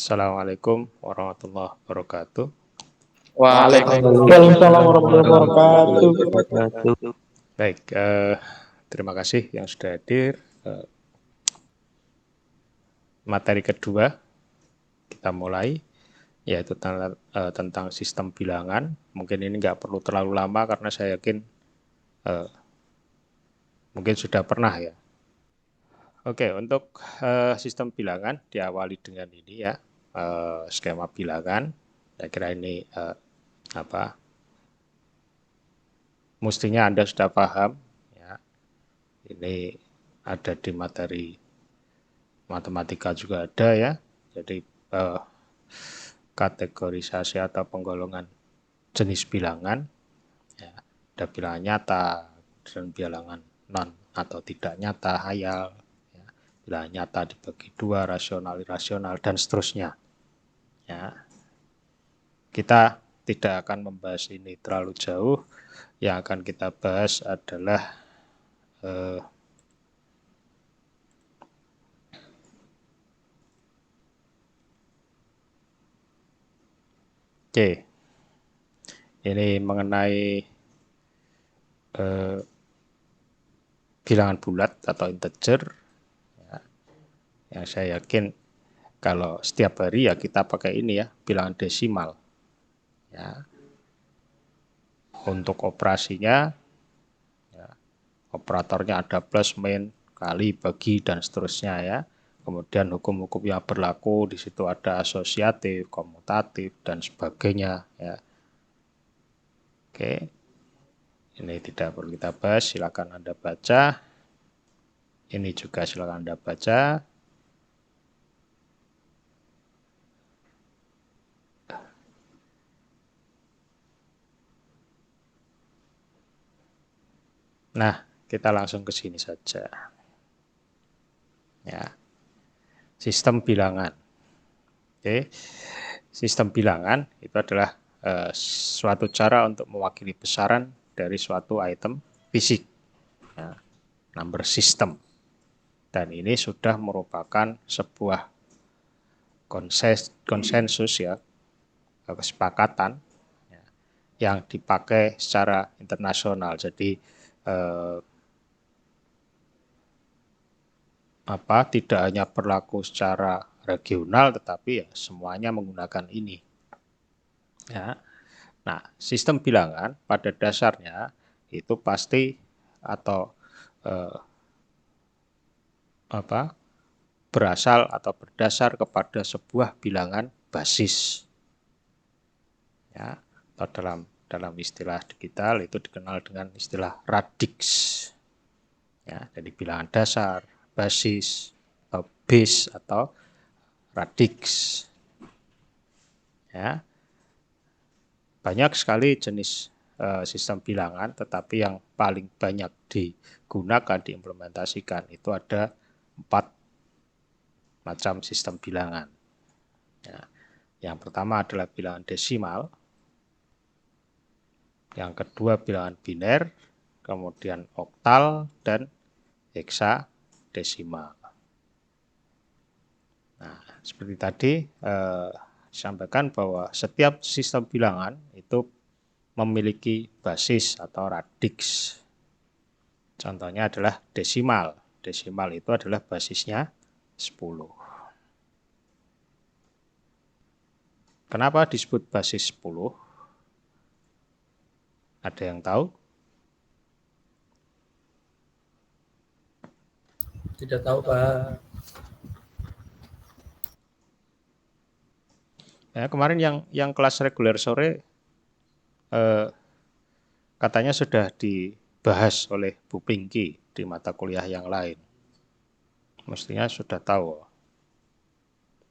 Assalamualaikum warahmatullahi wabarakatuh. Waalaikumsalam warahmatullahi wabarakatuh. Baik, terima kasih yang sudah hadir. Materi kedua kita mulai, yaitu tentang sistem bilangan. Mungkin ini nggak perlu terlalu lama karena saya yakin mungkin sudah pernah ya. Oke, untuk sistem bilangan diawali dengan ini ya, skema bilangan. Saya kira ini mestinya Anda sudah paham ya. Ini ada di materi matematika juga ada ya. Jadi kategorisasi atau penggolongan jenis bilangan ya. Ada bilangan nyata dan bilangan non atau tidak nyata, hayal ya. Bilangan nyata dibagi dua, rasional, irasional, dan seterusnya ya. Kita tidak akan membahas ini terlalu jauh. Yang akan kita bahas adalah ini mengenai bilangan bulat atau integer ya, yang saya yakin kalau setiap hari ya kita pakai ini ya, bilangan desimal ya. Untuk operasinya ya, operatornya ada plus, min, kali, bagi, dan seterusnya ya. Kemudian hukum-hukum yang berlaku di situ ada asosiatif, komutatif, dan sebagainya ya. Oke, ini tidak perlu kita bahas, silakan Anda baca. Ini juga silakan Anda baca. Nah, kita langsung ke sini saja. Ya. Sistem bilangan. Oke. Sistem bilangan itu adalah suatu cara untuk mewakili besaran dari suatu item fisik. Ya. Number system. Dan ini sudah merupakan sebuah konsensus ya, kesepakatan ya, yang dipakai secara internasional. Jadi tidak hanya berlaku secara regional, tetapi ya semuanya menggunakan ini. Ya. Nah, sistem bilangan pada dasarnya itu pasti atau berasal atau berdasar kepada sebuah bilangan basis. Ya, atau dalam istilah digital itu dikenal dengan istilah radix. Ya, jadi bilangan dasar, basis, base atau radix. Ya. Banyak sekali jenis sistem bilangan, tetapi yang paling banyak digunakan, diimplementasikan itu ada 4 macam sistem bilangan. Ya. Yang pertama adalah bilangan desimal, yang kedua bilangan biner, kemudian oktal dan heksadesimal. Nah, seperti tadi disampaikan bahwa setiap sistem bilangan itu memiliki basis atau radix. Contohnya adalah desimal. Desimal itu adalah basisnya 10. Kenapa disebut basis 10? Ada yang tahu? Tidak tahu, Pak. Ya, kemarin yang kelas reguler sore katanya sudah dibahas oleh Bu Pinky di mata kuliah yang lain. Mestinya sudah tahu.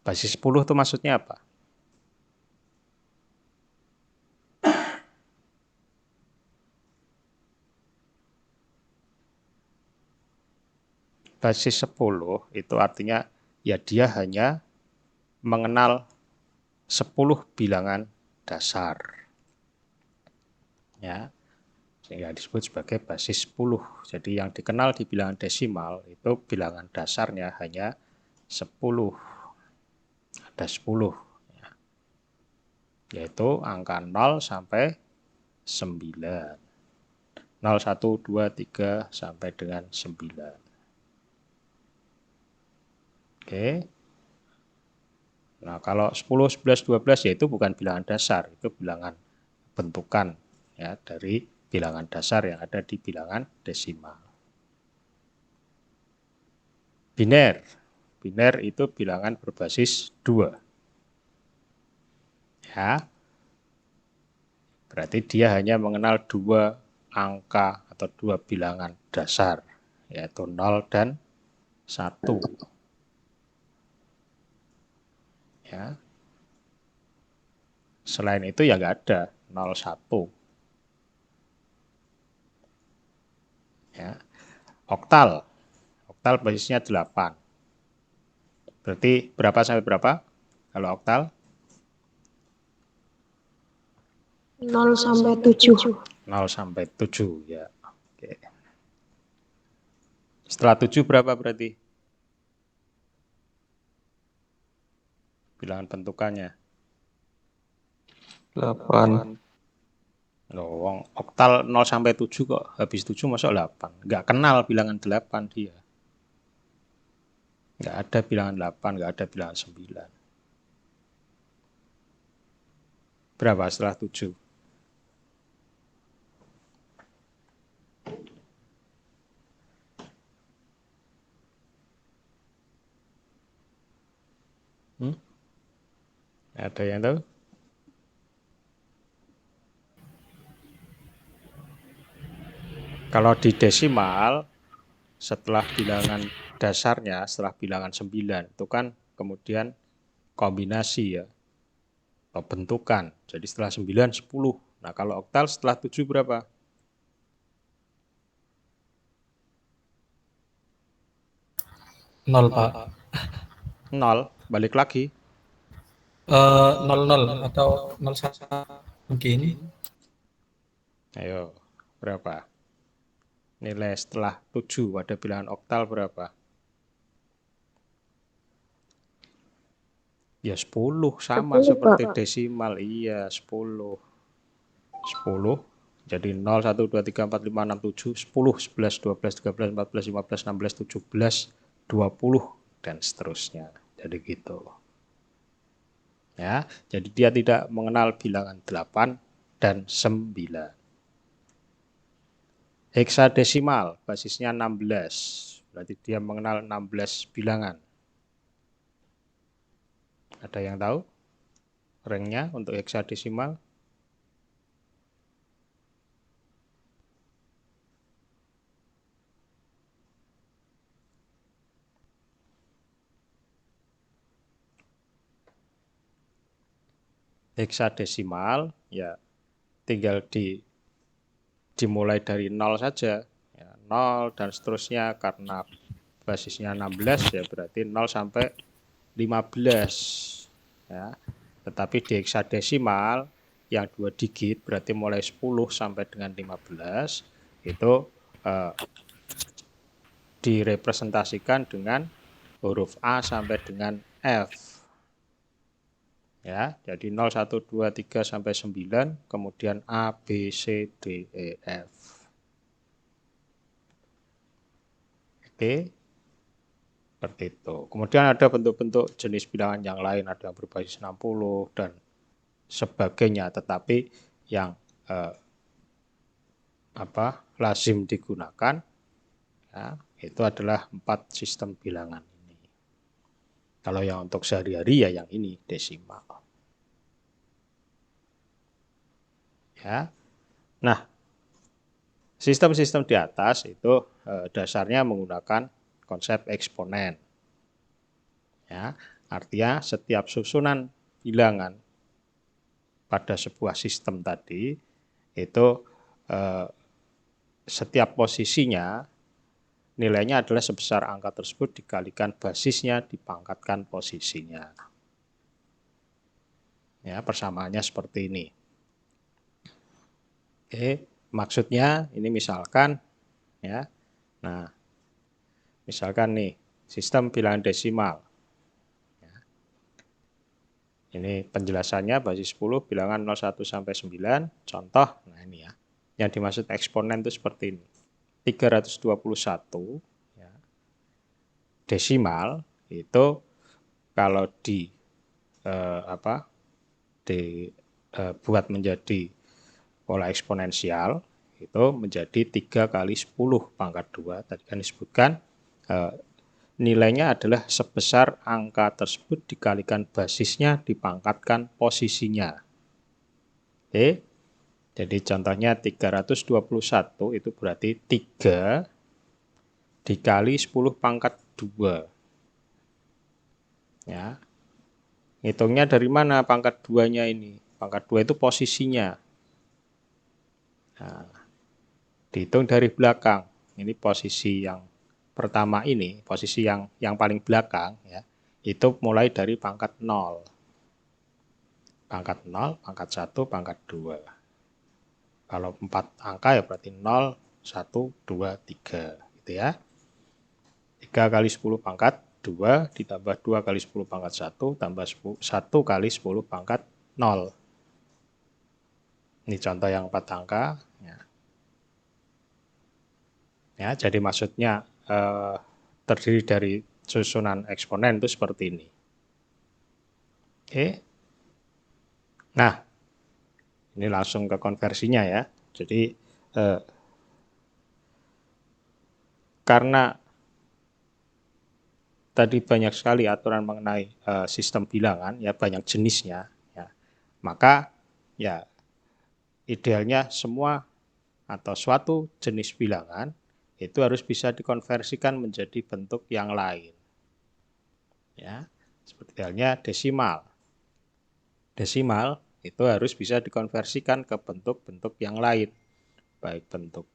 Basis 10 itu maksudnya apa? Basis 10 itu artinya ya dia hanya mengenal 10 bilangan dasar. Ya. Sehingga disebut sebagai basis 10. Jadi yang dikenal di bilangan desimal itu bilangan dasarnya hanya 10. ada 10, ya. Yaitu angka 0 sampai 9. 0, 1, 2, 3 sampai dengan 9. Oke. Nah, kalau 10, 11, 12 yaitu bukan bilangan dasar, itu bilangan bentukan ya dari bilangan dasar yang ada di bilangan desimal. Biner. Biner itu bilangan berbasis 2. Ya. Berarti dia hanya mengenal 2 angka atau 2 bilangan dasar, yaitu 0 dan 1. Ya. Selain itu ya nggak ada 0, 1. Ya. Oktal. Oktal basisnya 8. Berarti berapa sampai berapa kalau oktal? 0 sampai 7. 0 sampai 7 ya. Oke. Setelah 7 berapa berarti? Bilangan bentukannya. 8. Loh, oktal 0 sampai 7 kok. Habis 7 masuk 8. Nggak kenal bilangan 8 dia. Nggak ada bilangan 8, nggak ada bilangan 9. Berapa setelah 7? Ada yang tahu? Kalau di desimal, setelah bilangan dasarnya, setelah bilangan 9, itu kan kemudian kombinasi ya, atau bentukan. Jadi setelah 9, 10. Nah kalau oktal setelah 7 berapa? 0, Pak. 0, balik lagi. 00 atau 01 mungkin. Ayo, berapa? Nilai setelah 7 pada bilangan oktal berapa? Ya 10, sama 10, seperti Pak. desimal. Iya, 10. 10. Jadi 0, 1, 2, 3, 4, 5, 6, 7, 10, 11, 12, 13, 14, 15, 16, 17, 20, dan seterusnya. Jadi gitu. Ya, jadi dia tidak mengenal bilangan 8 dan 9. Heksadesimal, basisnya 16. Berarti dia mengenal 16 bilangan. Ada yang tahu ranknya untuk heksadesimal? Heksadesimal ya tinggal dimulai dari 0 saja ya, 0 dan seterusnya, karena basisnya 16 ya berarti 0 sampai 15 ya. Tetapi di heksadesimal yang 2 digit berarti mulai 10 sampai dengan 15 itu direpresentasikan dengan huruf A sampai dengan F. Ya, jadi 0, 1, 2, 3 sampai 9, kemudian A, B, C, D, E, F. Oke, seperti itu. Kemudian ada bentuk-bentuk jenis bilangan yang lain, ada yang berbasis 60 dan sebagainya, tetapi yang lazim digunakan ya, itu adalah 4 sistem bilangan ini. Kalau yang untuk sehari-hari ya yang ini desimal. Ya. Nah, sistem-sistem di atas itu dasarnya menggunakan konsep eksponen. Ya, artinya setiap susunan bilangan pada sebuah sistem tadi itu setiap posisinya nilainya adalah sebesar angka tersebut dikalikan basisnya dipangkatkan posisinya. Ya, persamaannya seperti ini. Oke, maksudnya ini misalkan ya. Nah, misalkan nih sistem bilangan desimal. Ya. Ini penjelasannya basis 10 bilangan 01 sampai 9. Contoh, nah ini ya. Yang dimaksud eksponen itu seperti ini. 321 ya, desimal itu kalau dibuat menjadi pola eksponensial itu menjadi 3 kali 10 pangkat 2. Tadi kan disebutkan nilainya adalah sebesar angka tersebut dikalikan basisnya dipangkatkan posisinya. Oke. Jadi contohnya 321 itu berarti 3 dikali 10 pangkat 2. Ya. Hitungnya dari mana pangkat 2-nya ini? Pangkat 2 itu posisinya. Nah, dihitung dari belakang. Ini posisi yang pertama ini, posisi yang paling belakang ya. Itu mulai dari pangkat 0. Pangkat 0, pangkat 1, pangkat 2. Kalau 4 angka ya berarti 0, 1, 2, 3 gitu ya. 3 kali 10 pangkat 2 ditambah 2 kali 10 pangkat 1 tambah 1 kali 10 pangkat 0. Ini contoh yang 4 angka ya. Ya, jadi maksudnya terdiri dari susunan eksponen itu seperti ini. Oke. Nah, ini langsung ke konversinya ya. Jadi karena tadi banyak sekali aturan mengenai sistem bilangan ya, banyak jenisnya ya. Maka ya idealnya semua atau suatu jenis bilangan itu harus bisa dikonversikan menjadi bentuk yang lain. Ya, seperti halnya desimal. Desimal itu harus bisa dikonversikan ke bentuk-bentuk yang lain, baik bentuk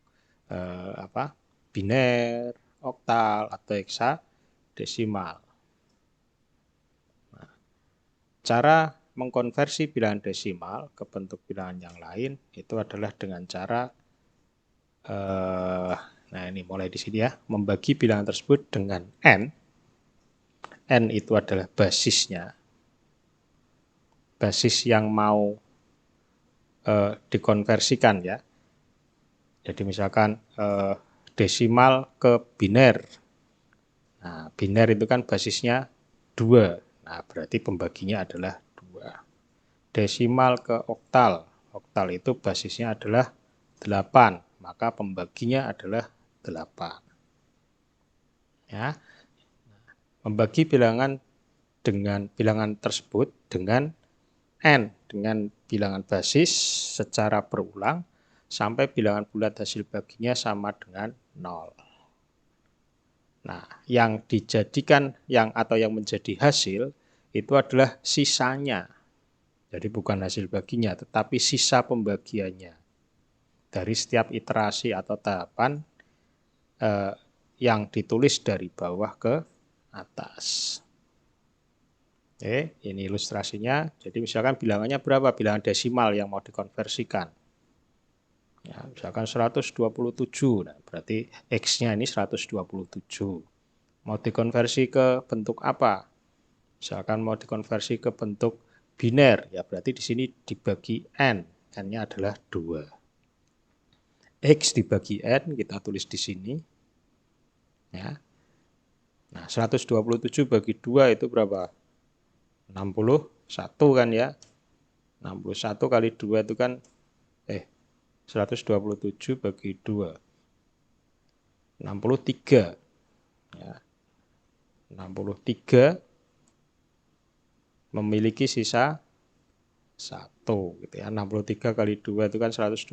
biner, oktal atau heksadesimal. Nah, cara mengkonversi bilangan desimal ke bentuk bilangan yang lain itu adalah dengan cara nah ini mulai di sini ya, membagi bilangan tersebut dengan n. N itu adalah basisnya, basis yang mau dikonversikan ya. Jadi misalkan desimal ke biner. Nah, biner itu kan basisnya 2. Nah, berarti pembaginya adalah 2. Desimal ke oktal. Oktal itu basisnya adalah 8. Maka pembaginya adalah 8. Ya. Membagi bilangan dengan bilangan tersebut dengan n, dengan bilangan basis secara berulang sampai bilangan bulat hasil baginya sama dengan 0. Nah, yang dijadikan atau yang menjadi hasil itu adalah sisanya. Jadi bukan hasil baginya, tetapi sisa pembagiannya. Dari setiap iterasi atau tahapan yang ditulis dari bawah ke atas. Oke, ini ilustrasinya. Jadi misalkan bilangannya berapa? Bilangan desimal yang mau dikonversikan. Ya, misalkan 127. Nah, berarti X-nya ini 127. Mau dikonversi ke bentuk apa? Misalkan mau dikonversi ke bentuk biner, ya berarti di sini dibagi N. N-nya adalah 2. X dibagi N, kita tulis di sini. Ya. Nah, 127 bagi 2 itu berapa? 61 kan ya. 61 kali 2 itu kan 127 bagi 2. 63. Ya. 63 memiliki sisa 1 gitu ya. 63 kali 2 itu kan 126.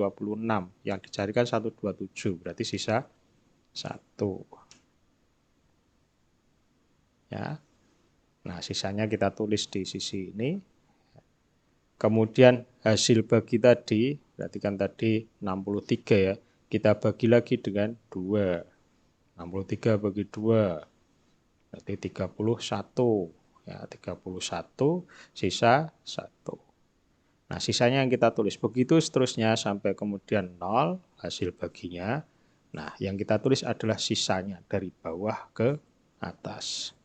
Yang dicarikan 127, berarti sisa 1. Ya. Nah, sisanya kita tulis di sisi ini. Kemudian hasil bagi tadi, berarti kan tadi 63 ya. Kita bagi lagi dengan 2. 63 bagi 2. Berarti 31. Ya, 31 sisa 1. Nah, sisanya yang kita tulis. Begitu seterusnya sampai kemudian 0 hasil baginya. Nah, yang kita tulis adalah sisanya dari bawah ke atas.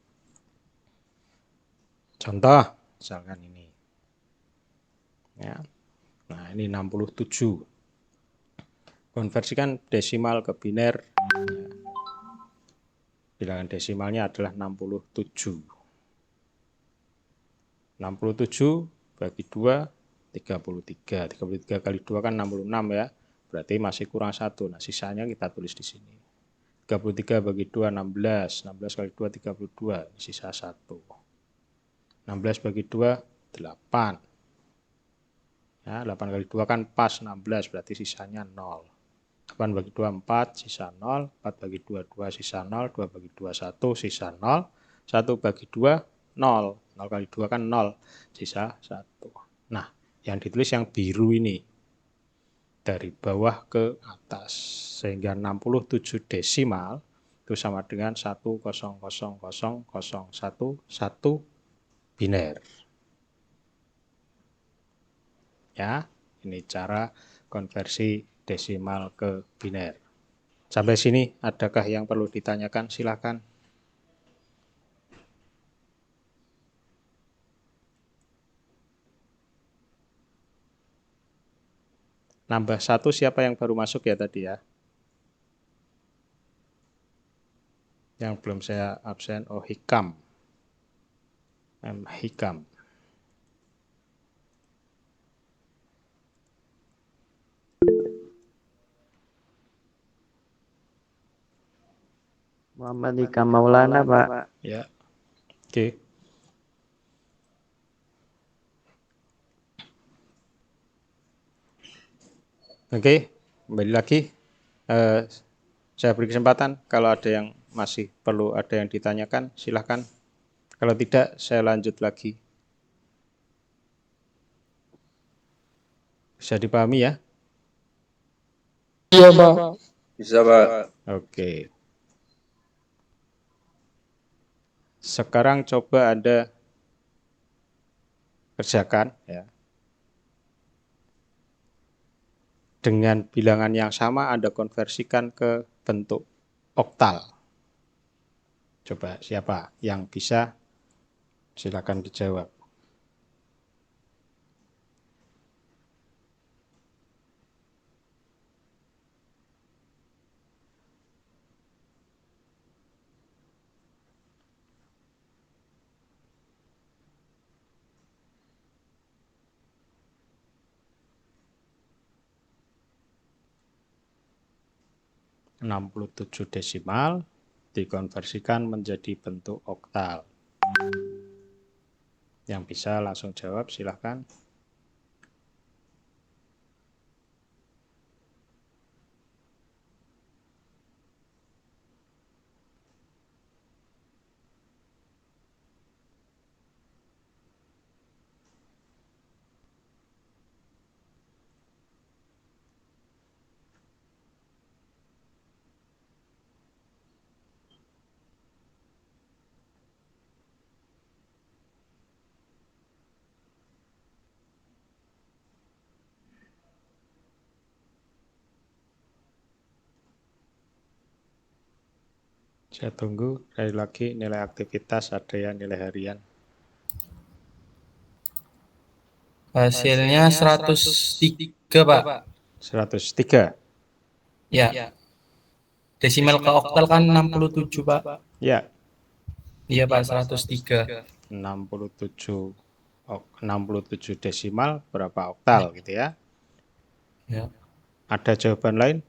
Contoh, misalkan ini. Ya. Nah, ini 67. Konversikan desimal ke biner. Ya. Bilangan desimalnya adalah 67. 67 bagi 2, 33. 33 kali 2 kan 66 ya. Berarti masih kurang 1. Nah, sisanya kita tulis di sini. 33 bagi 2, 16. 16 kali 2, 32. Sisa 1. 16 bagi 2, 8. Ya, 8 kali 2 kan pas 16, berarti sisanya 0. 8 bagi 2, 4, sisa 0. 4 bagi 2, 2, sisa 0. 2 bagi 2, 1, sisa 0. 1 bagi 2, 0. 0 kali 2 kan 0, sisa 1. Nah, yang ditulis yang biru ini. Dari bawah ke atas. Sehingga 67 desimal itu sama dengan 1,000,011 biner. Ya, ini cara konversi desimal ke biner. Sampai sini adakah yang perlu ditanyakan? Silakan. Nambah 1 siapa yang baru masuk ya tadi ya? Yang belum saya absen, oh Hikam. Hikam. Muhammad Hikam Maulana, Pak. Ya. Oke. Oke, kembali lagi. Saya beri kesempatan kalau ada yang masih perlu ada yang ditanyakan, silahkan. Kalau tidak, saya lanjut lagi. Bisa dipahami ya? Iya, Pak. Bisa, Pak. Oke. Sekarang coba Anda kerjakan ya. Dengan bilangan yang sama Anda konversikan ke bentuk oktal. Coba siapa yang bisa? Silakan dijawab. (67 desimal dikonversikan menjadi bentuk oktal. Yang bisa langsung jawab silahkan. Saya tunggu, sekali lagi nilai aktivitas ada yang nilai harian. Hasilnya 103, Pak. 103. Ya. Desimal ke oktal kan 67, Pak. Ya, Iya, Pak, 103. 67 desimal berapa oktal gitu ya. Ya. Ada jawaban lain?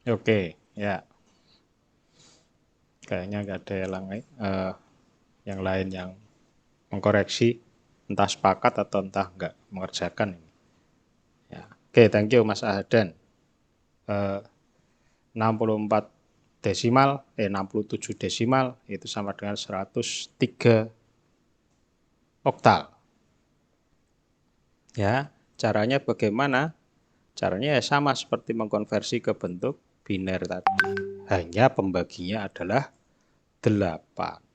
Oke, ya. Kayaknya nggak ada yang lain yang mengkoreksi, entah sepakat atau entah nggak mengerjakan ini. Ya. Oke, thank you Mas Ahadan. 67 desimal itu sama dengan 103 oktal. Ya, caranya bagaimana? Caranya ya sama seperti mengkonversi ke bentuk biner tadi. Hanya pembaginya adalah 8.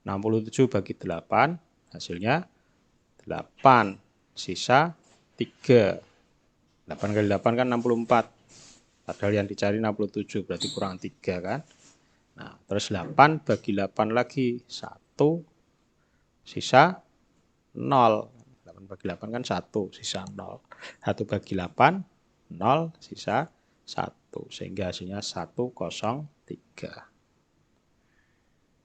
67 bagi 8, hasilnya 8. Sisa 3. 8 kali 8 kan 64. Padahal yang dicari 67, berarti kurang 3 kan. Nah, terus 8 bagi 8 lagi, 1. Sisa 0. 8 bagi 8 kan 1, sisa 0. 1 bagi 8, 0, sisa 1. Sehingga hasilnya 103.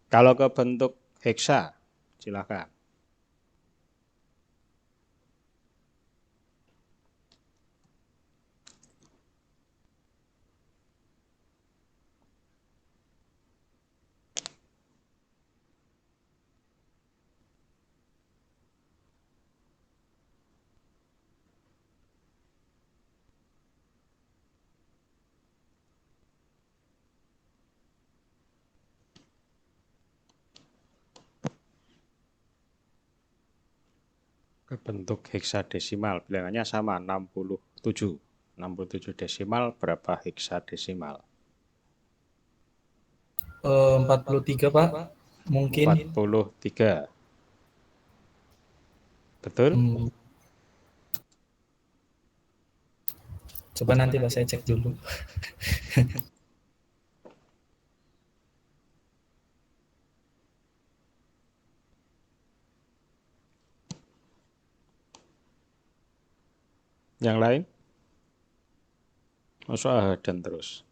Kalau ke bentuk heksa, silakan. Ke bentuk heksadesimal, bilangannya sama 67. 67 desimal berapa heksadesimal? 43 Pak, mungkin. 43. Betul? Coba nanti Pak saya cek dulu. Yang lain? Masa dan terus.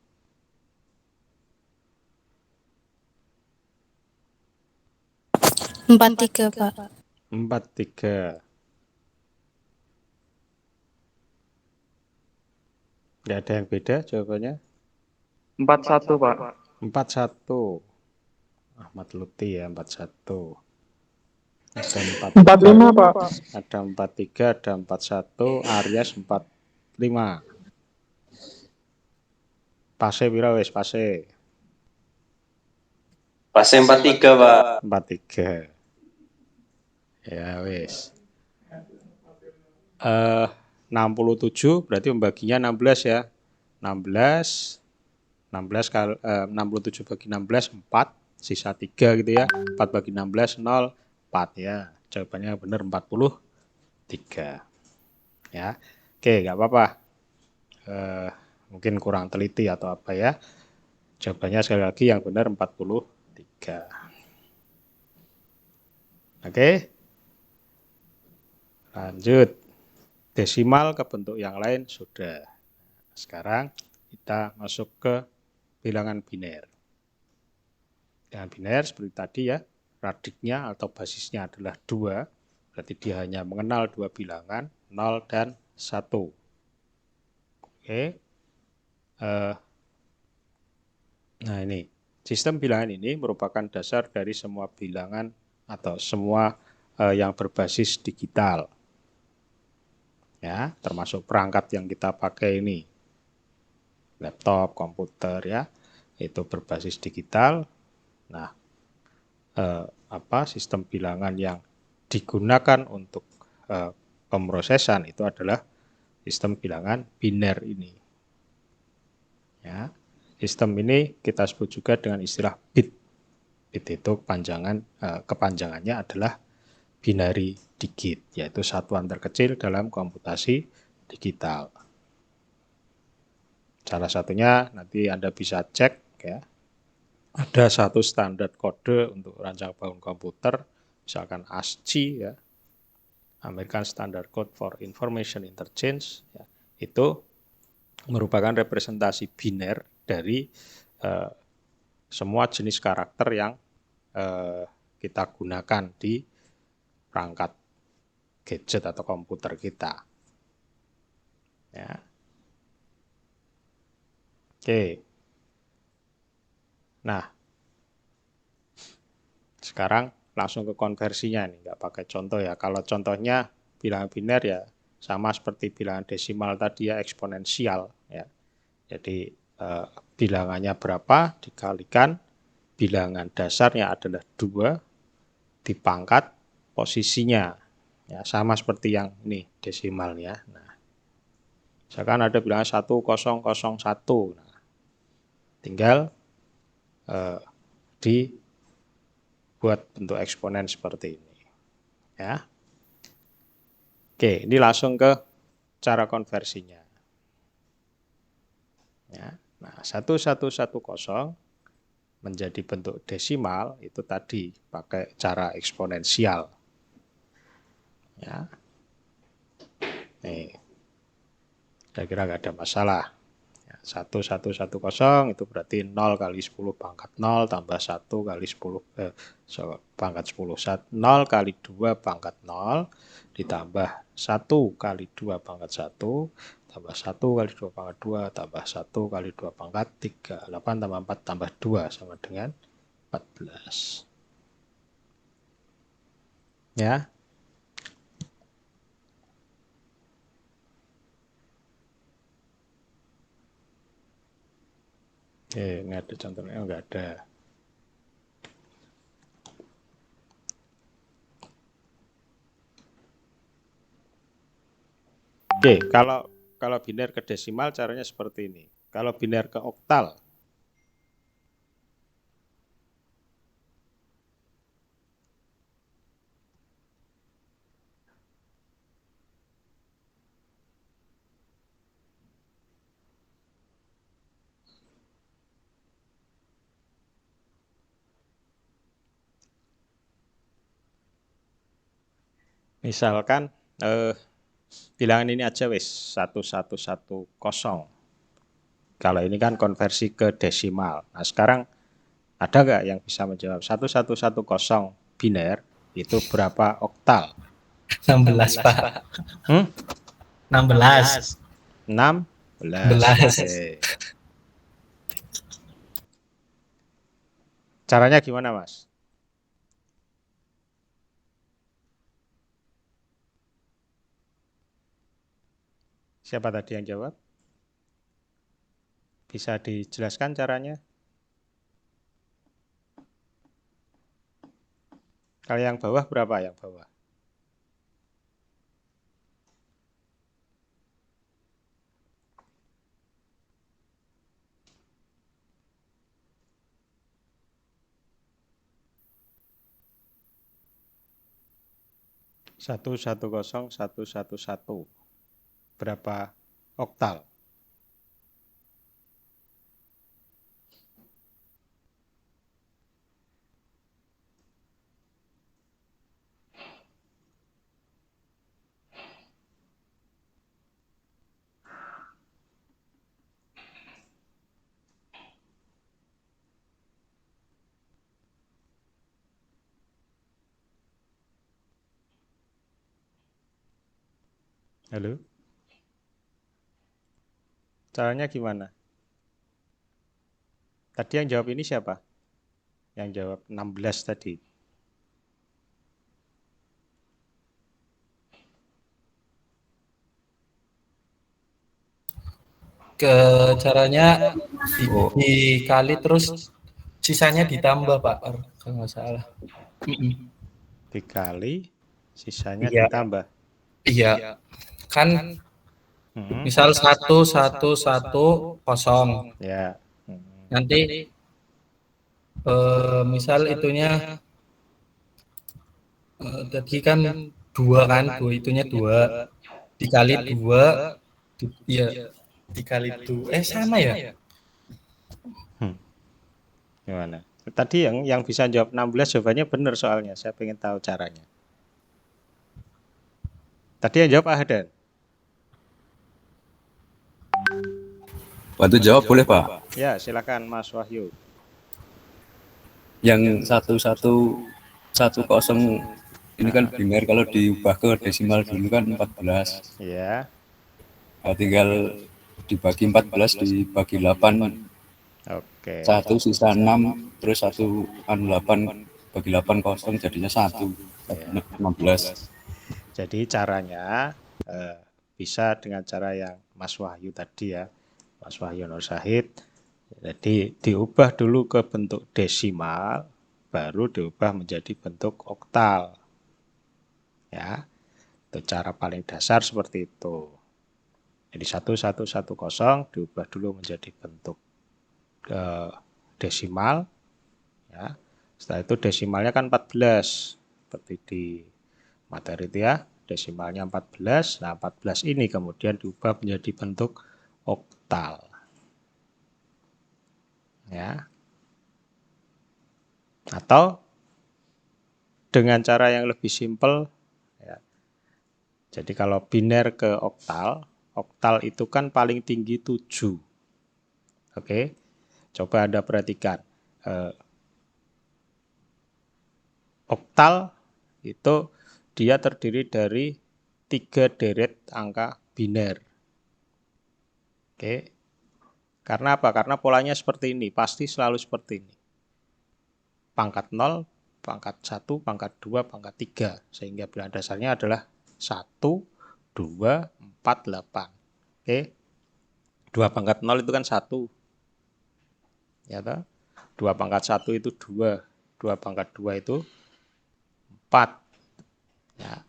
43, Pak. 43. Nggak ada yang beda jawabannya? 41, Pak. 41. Ahmad Lutfi ya, 41. Ada 45, Pak. Ada 43, ada 41, Aries 45. Pase pira wis, pase. Pase 43, Pak. 43. Ya wis. 67 berarti membaginya 16 ya. 16 kali 67 bagi 16 4, sisa 3 gitu ya. 4 bagi 16 0, 4 ya. Jawabannya benar 43. Ya. Oke, nggak apa-apa. Mungkin kurang teliti atau apa ya. Jawabannya sekali lagi yang benar 43. Oke. Lanjut. Desimal ke bentuk yang lain sudah. Sekarang kita masuk ke bilangan biner. Bilangan biner seperti tadi ya, radiknya atau basisnya adalah 2, berarti dia hanya mengenal 2 bilangan, 0 dan 1. Oke. Nah ini, sistem bilangan ini merupakan dasar dari semua bilangan atau semua yang berbasis digital. Ya, termasuk perangkat yang kita pakai ini. Laptop, komputer ya, itu berbasis digital. Nah, sistem bilangan yang digunakan untuk pemrosesan itu adalah sistem bilangan biner ini. Ya, sistem ini kita sebut juga dengan istilah bit. Bit itu kepanjangannya adalah binary digit, yaitu satuan terkecil dalam komputasi digital. Salah satunya nanti Anda bisa cek ya. Ada satu standar kode untuk rancang bangun komputer, misalkan ASCII ya, American Standard Code for Information Interchange ya, itu merupakan representasi biner dari semua jenis karakter yang kita gunakan di perangkat gadget atau komputer kita. Ya. Oke. Nah, sekarang langsung ke konversinya nih, nggak pakai contoh ya. Kalau contohnya bilangan biner ya sama seperti bilangan desimal tadi ya, eksponensial ya. Jadi bilangannya berapa dikalikan bilangan dasarnya adalah 2 dipangkat posisinya. Ya, sama seperti yang ini desimal ya. Nah, misalkan ada bilangan 1001. Nah, tinggal buat bentuk eksponen seperti ini. Ya. Oke, ini langsung ke cara konversinya. Ya. Nah, 1110 menjadi bentuk desimal itu tadi pakai cara eksponensial. Ya. Nih, kira-kira nggak ada masalah. 1110 itu berarti 0 kali 10 pangkat 0 tambah 1 kali 10 pangkat 10. 0 kali 2 pangkat 0 ditambah 1 kali 2 pangkat 1 tambah 1 kali 2 pangkat 2 tambah 1 kali 2 pangkat 3. 8 tambah 4 tambah 2 sama dengan 14. Ya. Ini ada contohnya, enggak ada. Oke, kalau biner ke desimal caranya seperti ini. Kalau biner ke oktal, misalkan bilangan ini aja wis 1110. Kalau ini kan konversi ke desimal. Nah, sekarang ada nggak yang bisa menjawab 1110 biner itu berapa oktal? 16, Pak. 16. 16. Oke. Caranya gimana, Mas? Siapa tadi yang jawab? Bisa dijelaskan caranya? Kalau yang bawah berapa yang bawah? Satu satu satu. Berapa oktal? Halo? Caranya gimana? Tadi yang jawab ini siapa? Yang jawab 16 tadi. Ke caranya dikali terus sisanya ditambah, Pak. Kalau nggak salah. Dikali, sisanya Iya. ditambah. Iya. Kan misal 1110. Ya. Nanti misal itunya tadi kan 2 kan, 2 itunya 2 dikali 2 ya dikali 2 sama ya? Gimana? Tadi yang bisa jawab 16 jawabannya benar soalnya. Saya pengen tahu caranya. Tadi yang jawab Ahdan. Bantu jawab boleh, Pak? Ya, silakan Mas Wahyu. Yang 1110 ini kan biner, kalau diubah ke desimal dulu kan 14. Ya. Nah, tinggal dibagi 14 dibagi 8. Oke. 1 sisa 6 terus 8 bagi 8 kosong jadinya 1. 16. Jadi caranya bisa dengan cara yang Mas Wahyu tadi ya. Mas Wahyu Nur Syahid. Jadi diubah dulu ke bentuk desimal, baru diubah menjadi bentuk oktal. Ya, itu cara paling dasar seperti itu. Jadi 1110 diubah dulu menjadi bentuk desimal, ya. Setelah itu desimalnya kan 14. Seperti di materi itu ya, desimalnya 14. Nah, 14 ini kemudian diubah menjadi bentuk oktal. Ya. Atau dengan cara yang lebih simpel ya. Jadi kalau biner ke oktal, oktal itu kan paling tinggi 7. Oke. Coba Anda perhatikan. Oktal itu dia terdiri dari 3 deret angka biner. Oke. Karena apa? Karena polanya seperti ini, pasti selalu seperti ini. Pangkat 0, pangkat 1, pangkat 2, pangkat 3. Sehingga bilangan dasarnya adalah 1, 2, 4, 8. Oke. 2 pangkat 0 itu kan 1. Ya toh? 2 pangkat 1 itu 2. 2 pangkat 2 itu 4. Ya.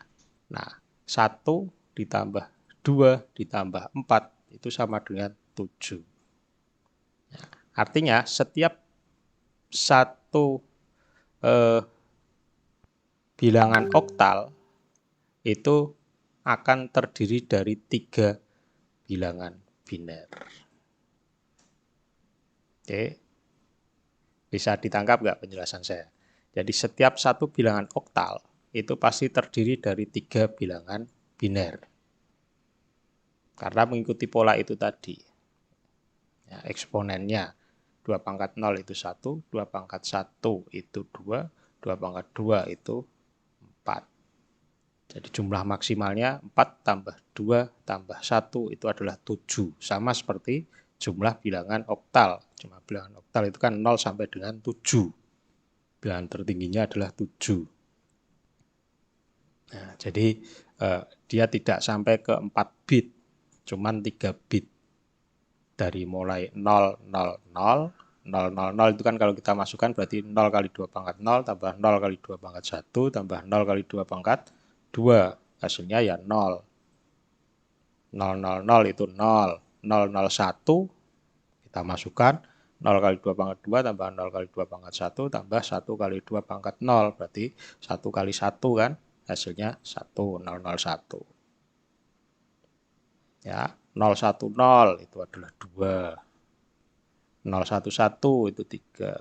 Nah, 1 ditambah 2 ditambah 4 itu sama dengan 7. Ya. Artinya setiap satu bilangan oktal itu akan terdiri dari 3 bilangan biner. Oke. Bisa ditangkap nggak penjelasan saya? Jadi setiap satu bilangan oktal itu pasti terdiri dari 3 bilangan biner. Karena mengikuti pola itu tadi. Ya, eksponennya 2 pangkat 0 itu 1, 2 pangkat 1 itu 2, 2 pangkat 2 itu 4. Jadi jumlah maksimalnya 4 tambah 2 tambah 1 itu adalah 7. Sama seperti jumlah bilangan oktal. Jumlah bilangan oktal itu kan 0 sampai dengan 7. Bilangan tertingginya adalah 7. Nah, jadi dia tidak sampai ke 4 bit, cuman 3 bit. Dari mulai 0, 0, 0, 0, 0, 0 itu kan kalau kita masukkan berarti 0 kali 2 pangkat 0 tambah 0 kali 2 pangkat 1 tambah 0 kali 2 pangkat 2. Hasilnya ya 0. 0, 0, 0 itu 0. 0, 0, 1 kita masukkan 0 kali 2 pangkat 2 tambah 0 kali 2 pangkat 1 tambah 1 kali 2 pangkat 0. Berarti 1 kali 1 kan hasilnya 1, 0, 0, 1. Ya, 010 itu adalah 2. 011 itu 3.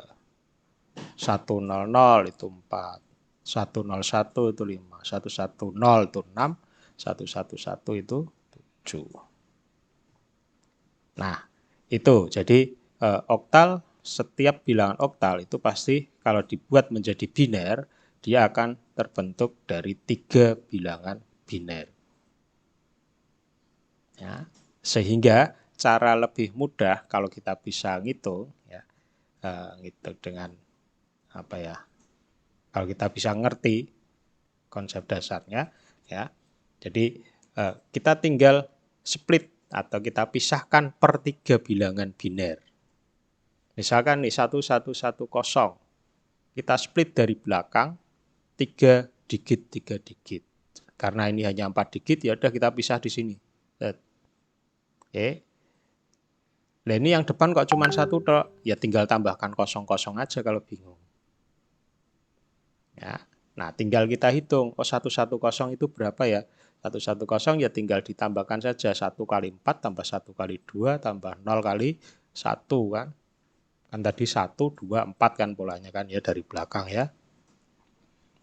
100 itu 4. 101 itu 5. 110 itu 6. 111 itu 7. Nah, itu. Jadi oktal, setiap bilangan oktal itu pasti kalau dibuat menjadi biner, dia akan terbentuk dari 3 bilangan biner. Ya, sehingga cara lebih mudah kalau kita bisa ngitung ya, ngitung dengan apa ya, kalau kita bisa ngerti konsep dasarnya ya, jadi kita tinggal split atau kita pisahkan per 3 bilangan biner. Misalkan nih 1110 kita split dari belakang 3 digit 3 digit. Karena ini hanya 4 digit ya udah kita pisah di sini. Oke. Nah ini yang depan kok cuma 1 tok, ya tinggal tambahkan kosong-kosong aja kalau bingung. Ya. Nah, tinggal kita hitung, 110 itu berapa ya? 110 ya tinggal ditambahkan saja 1 kali 4 tambah 1 kali 2 tambah 0 kali 1 kan. Kan tadi 1, 2, 4 kan polanya kan ya dari belakang ya.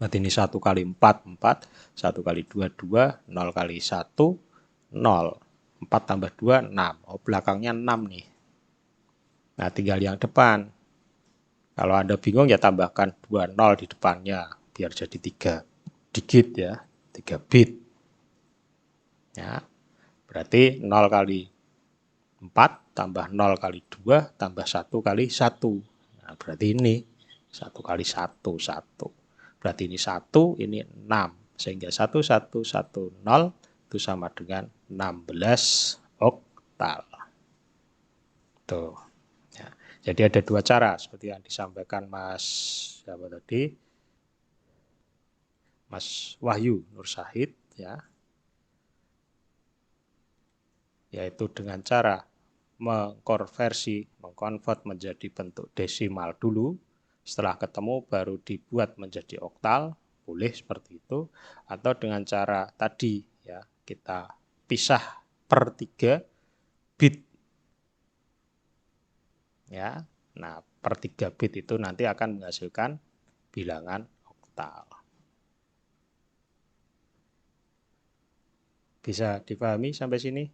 Berarti ini 1 kali 4, 4. 1 kali 2, 2. 0 kali 1, 0. 4 tambah 2, 6. Oh, belakangnya 6 nih. Nah, tinggal yang depan. Kalau Anda bingung ya tambahkan 2 0 di depannya. Biar jadi 3 digit ya. 3 bit. Ya. Berarti 0 kali 4 tambah 0 kali 2 tambah 1 kali 1. Nah, berarti ini 1 kali 1, 1. Berarti ini 1, ini 6. Sehingga 1110 itu sama dengan 16 oktal. Tuh. Ya. Jadi ada 2 cara seperti yang disampaikan Mas siapa tadi? Mas Wahyu Nur Syahid ya. Yaitu dengan cara mengkonvert menjadi bentuk desimal dulu, Setelah ketemu baru dibuat menjadi oktal, boleh seperti itu. Atau dengan cara tadi ya, kita pisah per 3 bit. Ya. Nah, per 3 bit itu nanti akan menghasilkan bilangan oktal. Bisa dipahami sampai sini?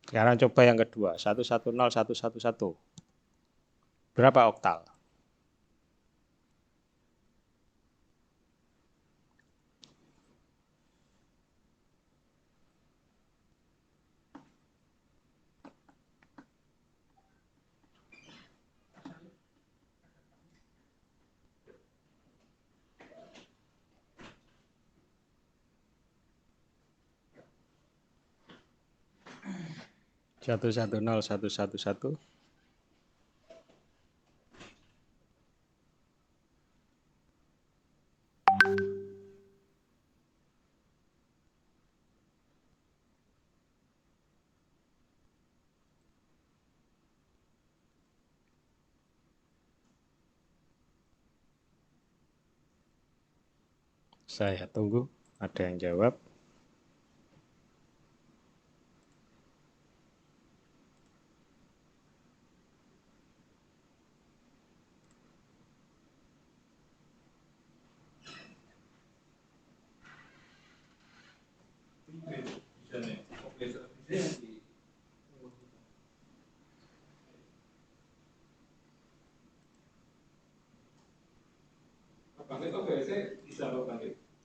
Sekarang coba yang kedua, 110111. Berapa oktal? Satu nol satu satu satu. Saya tunggu ada yang jawab.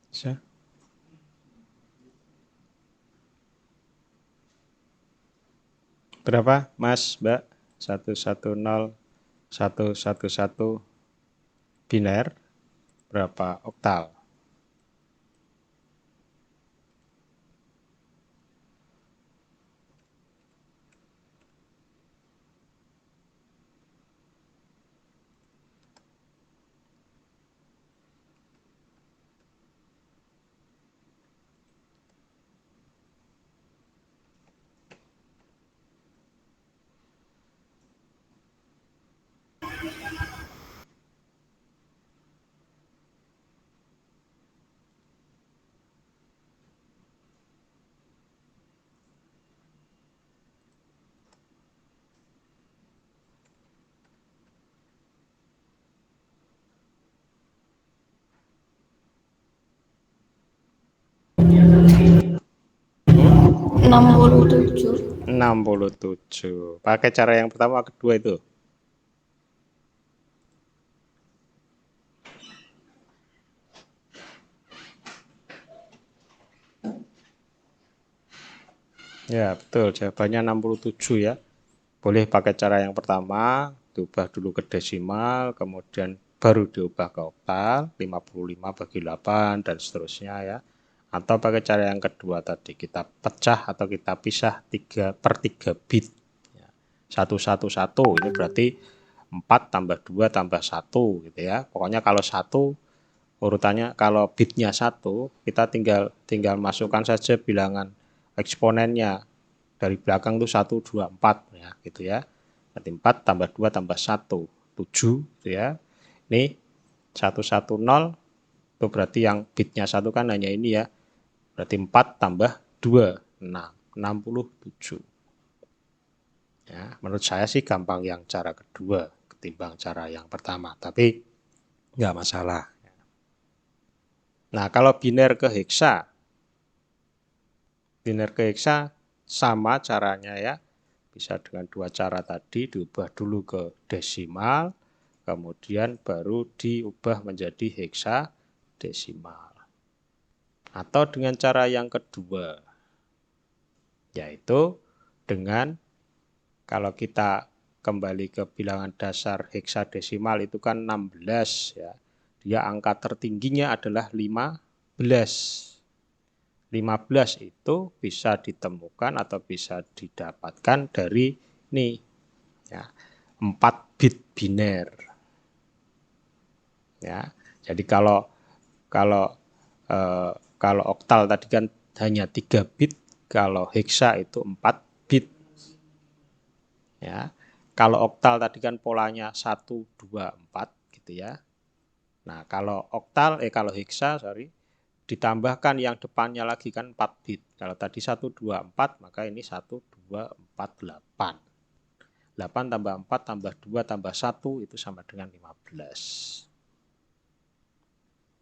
Bisa? Berapa, Mas, Mbak? 110111 biner. Berapa oktal? Enam puluh tujuh. 67. Pakai cara yang pertama, kedua itu. Ya, betul. Jawabannya 67 ya. Boleh pakai cara yang pertama, diubah dulu ke desimal, kemudian baru diubah ke oktal, 55 bagi 8, dan seterusnya ya. Atau pakai cara yang kedua tadi, kita pecah atau kita pisah 3 per 3 bit. 111, ini berarti 4 tambah 2 tambah 1 gitu ya. Pokoknya kalau 1, urutannya kalau bitnya 1, kita tinggal masukkan saja bilangan eksponennya. Dari belakang tuh 1, 2, 4 ya gitu ya. Berarti 4 tambah 2 tambah 1, 7 gitu ya. Ini 110 itu berarti yang bitnya 1 kan hanya ini ya. Berarti 4 tambah 2, 6, 67. Ya, menurut saya sih gampang yang cara kedua ketimbang cara yang pertama, tapi nggak masalah. Nah, kalau biner ke heksa sama caranya ya. Bisa dengan dua cara tadi, diubah dulu ke desimal, kemudian baru diubah menjadi heksadesimal. Atau dengan cara yang kedua, yaitu dengan kalau kita kembali ke bilangan dasar heksadesimal itu kan 16 ya. Dia angka tertingginya adalah 15. 15 itu bisa ditemukan atau bisa didapatkan dari ini ya, 4 bit biner. Ya. Jadi kalau oktal tadi kan hanya 3 bit, kalau heksa itu 4 bit. Ya. Kalau oktal tadi kan polanya 1, 2, 4 gitu ya. Nah, kalau kalau heksa ditambahkan yang depannya lagi kan 4 bit. Kalau tadi 1, 2, 4 maka ini 1, 2, 4, 8. 8 tambah 4 tambah 2 tambah 1 itu sama dengan 15.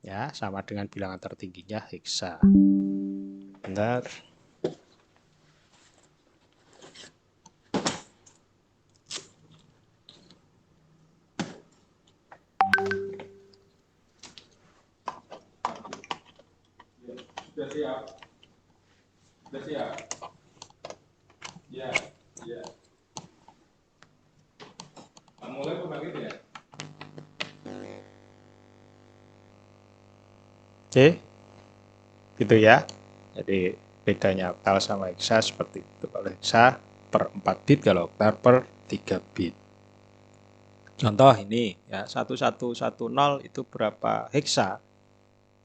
Ya, sama dengan bilangan tertingginya heksa. Benar. Sudah siap? Sudah siap? Ya, ya. Mulai pembangkit ya? Oke. Gitu ya. Jadi bedanya oktal sama heksa seperti itu. Kalau heksa per 4 bit, kalau oktal per 3 bit. Contoh ini ya 1110 itu berapa heksa?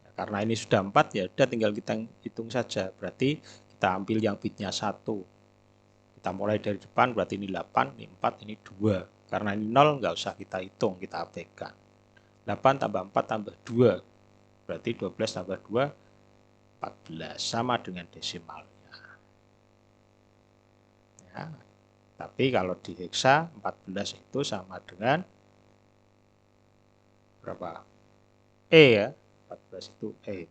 Ya, karena ini sudah 4 ya udah tinggal kita hitung saja. Berarti kita ambil yang bitnya 1. Kita mulai dari depan berarti ini 8, ini 4, ini 2. Karena ini 0 nggak usah kita hitung, kita abaikan. 8 tambah 4 tambah 2. Berarti 12 tambah 2 14 sama dengan desimalnya. Ya. Tapi kalau di heksa 14 itu sama dengan berapa? E ya. 14 itu E.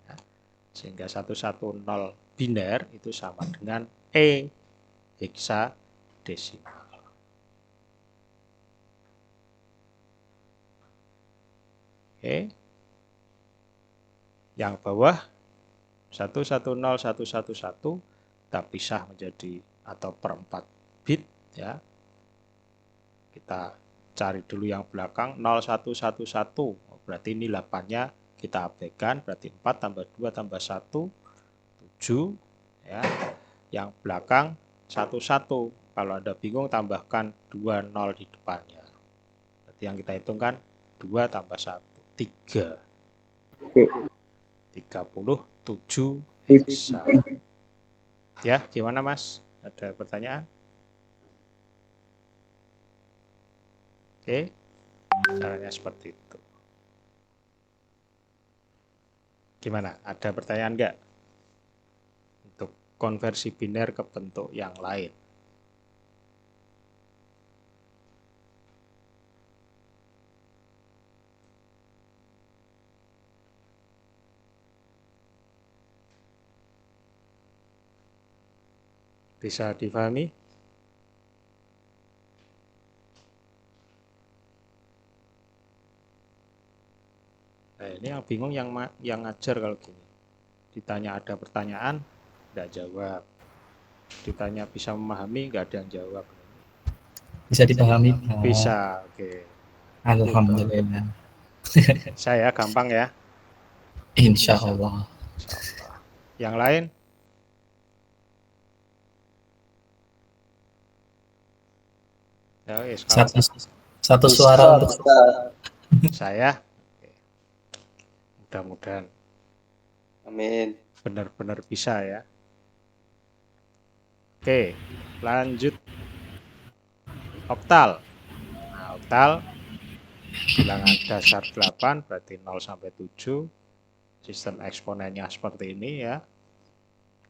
Ya. Sehingga 110 biner itu sama dengan E heksa desimal. Oke. Yang bawah 110111 kita pisah menjadi atau per 4 bit ya. Kita cari dulu yang belakang 0111. Berarti ini 8-nya kita abaikan, berarti 4 tambah 2 tambah 1 7 ya. Yang belakang 11. Kalau Anda bingung tambahkan 20 di depannya. Berarti yang kita hitungkan 2 tambah 1 3. 37 heksa. Ya, gimana Mas? Ada pertanyaan? Oke, caranya seperti itu. Gimana? Ada pertanyaan nggak? Untuk konversi biner ke bentuk yang lain. Bisa difahami? Nah, ini yang bingung yang ngajar kalau gini. Ditanya ada pertanyaan, nggak jawab. Ditanya bisa memahami, nggak ada yang jawab. Bisa dipahami, Pak. Bisa, oke. Alhamdulillah. Saya gampang ya. Insya Allah. Insya Allah. Yang lain? Ya, yes, Satu suara untuk saya. Mudah-mudahan Amin. benar-benar bisa ya. Oke, lanjut. Oktal. Nah, oktal bilangan dasar 8 berarti 0 sampai 7. Sistem eksponennya seperti ini ya.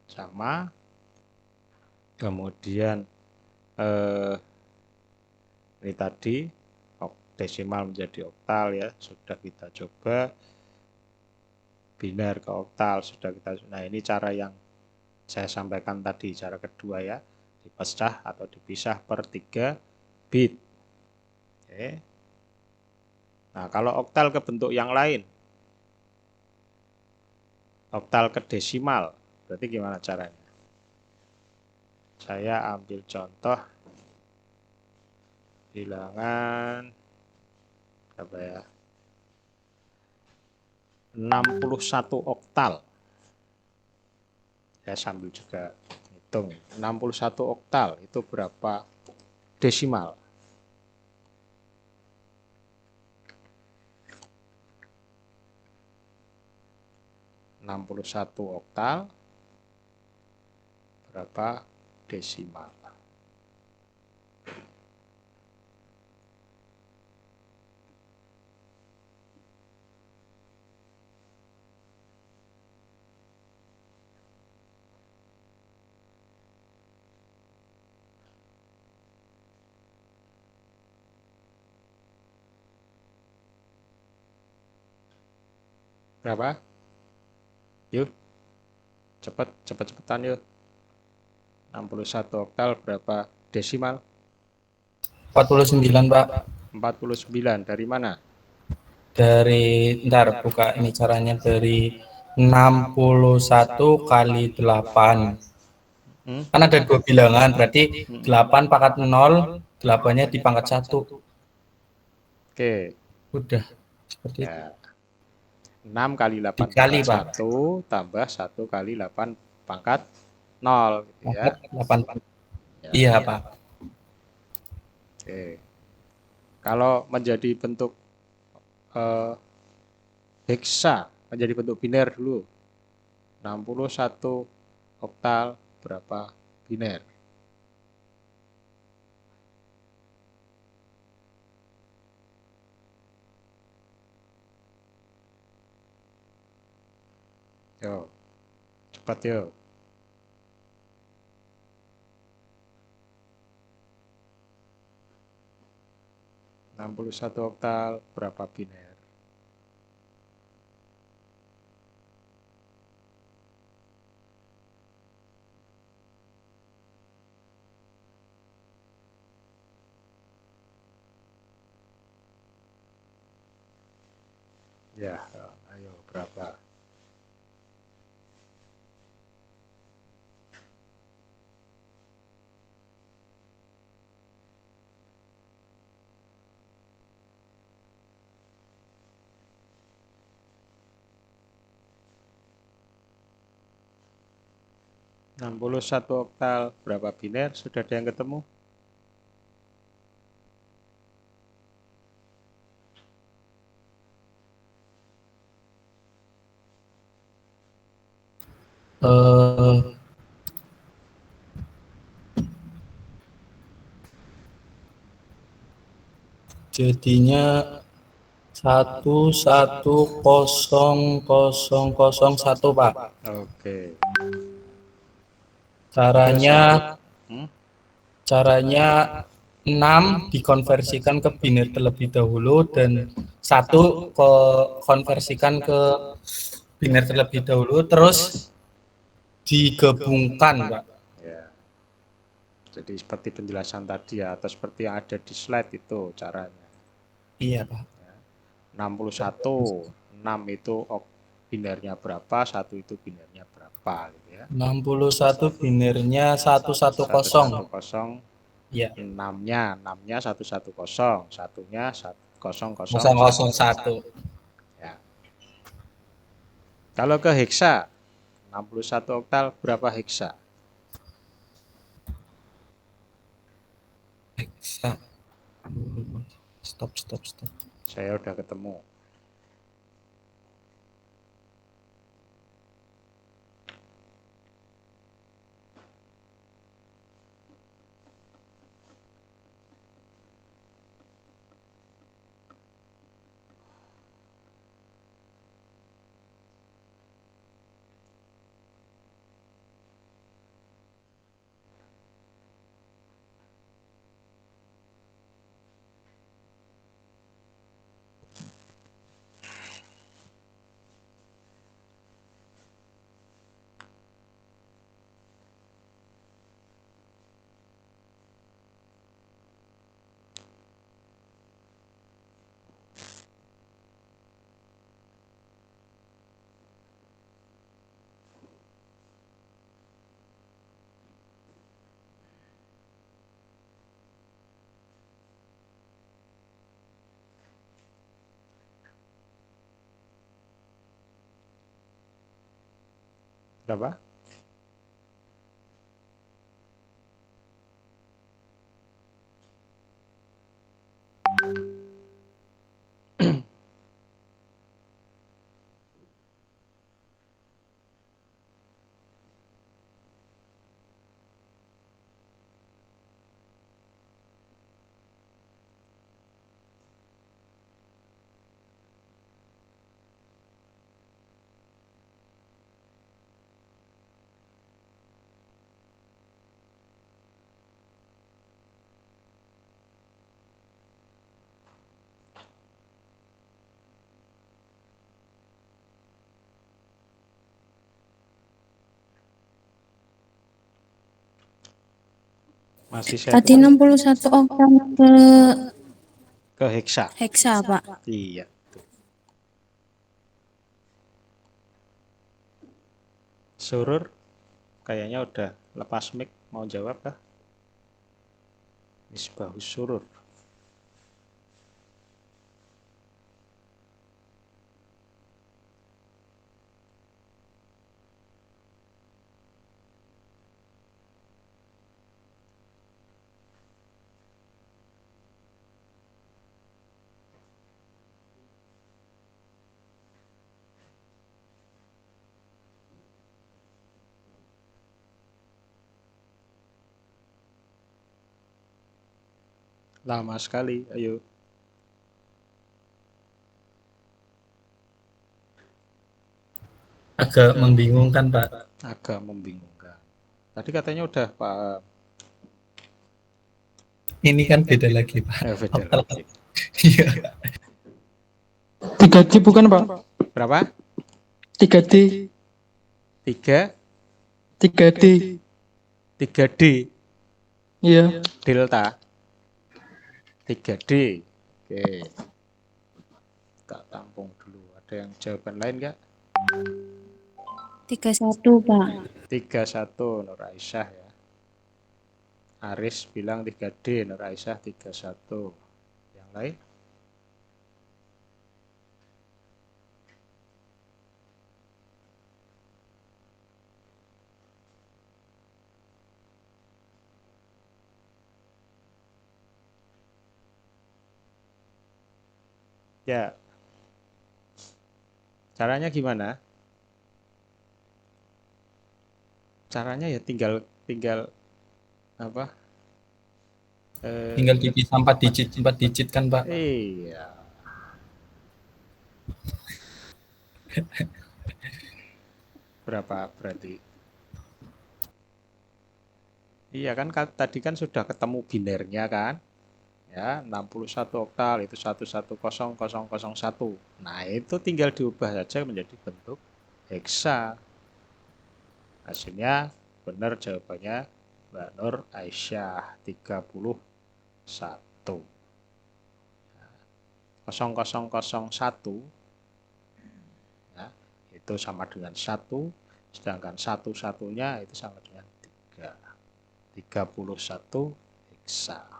Sama. Kemudian ini tadi desimal menjadi oktal ya, sudah kita coba. Biner ke oktal sudah kita. Nah, ini cara yang saya sampaikan tadi, cara kedua ya, dipecah atau dipisah per 3 bit. Oke. Nah, kalau oktal ke bentuk yang lain, oktal ke desimal, berarti gimana caranya? Saya ambil contoh bilangan apa ya, 61 oktal. Saya sambil juga hitung 61 oktal itu berapa desimal. (61 oktal) berapa desimal. Berapa? Yuk, cepetan yuk. 61 oktal berapa desimal? 49, Pak. 49 dari mana? Ntar buka ini caranya dari 61 kali 8. Kan ada 2 bilangan, berarti 8 pangkat 0, 8-nya dipangkat 1. Oke. Udah, seperti itu. Ya. 6 kali 8 Dikali, pangkat Pak. 1 tambah 1 kali 8 pangkat 0 gitu ya. Pangkat 8. Ya. Iya, Pak. Oke. Kalau menjadi bentuk heksa, menjadi bentuk biner dulu. 61 oktal berapa biner? Yo, cepat yo. Enam puluh satu oktal berapa biner? Ya, ayo berapa? Enam puluh satu oktal berapa biner? Sudah ada yang ketemu? Jadinya 1100001, Pak. Oke. Caranya Hmm? 6 dikonversikan ke biner terlebih dahulu dan 1 konversikan ke biner terlebih dahulu, terus digabungkan, Pak. Ya. Jadi seperti penjelasan tadi ya, atau seperti yang ada di slide itu caranya. Iya, Pak. 61, 6 itu binernya berapa, 1 itu binernya berapa gitu ya. 61 binernya 110. 110. Iya. 6-nya 110, 1-nya 001. 001. Ya. Kalau ke heksa, 61 oktal berapa heksa? Heksa. Stop. Saya udah ketemu. Berapa? Masih saya Tadi 61 oktan ke heksa. heksa, Pak. Iya. Surur kayaknya udah lepas mic, mau jawab kah? Misbahus surur. Lama sekali, ayo. Agak membingungkan, Pak. Agak membingungkan. Tadi katanya udah paham. Ini kan beda lagi, Pak. Beda lagi. Iya. 3D bukan Pak? Berapa? 3D. 3 3D. 3D Iya. delta 3D. Oke, tak tampung dulu. Ada yang jawaban lain nggak? 31, Pak. 31 Nur Aisyah ya. Aris bilang 3D, Nur Aisyah 31. Yang lain? Ya. Caranya gimana? Caranya ya tinggal apa? Tinggal dipisah 4 digit kan, Pak. Iya. Berapa berarti? Iya kan tadi kan sudah ketemu binernya kan? Ya, 61 oktal itu 110001. Nah, itu tinggal diubah saja menjadi bentuk heksa. Hasilnya benar jawabannya Mbak Nur Aisyah 31. 0001 ya, itu sama dengan 1, sedangkan satu-satunya itu sama dengan 3. 31 heksa.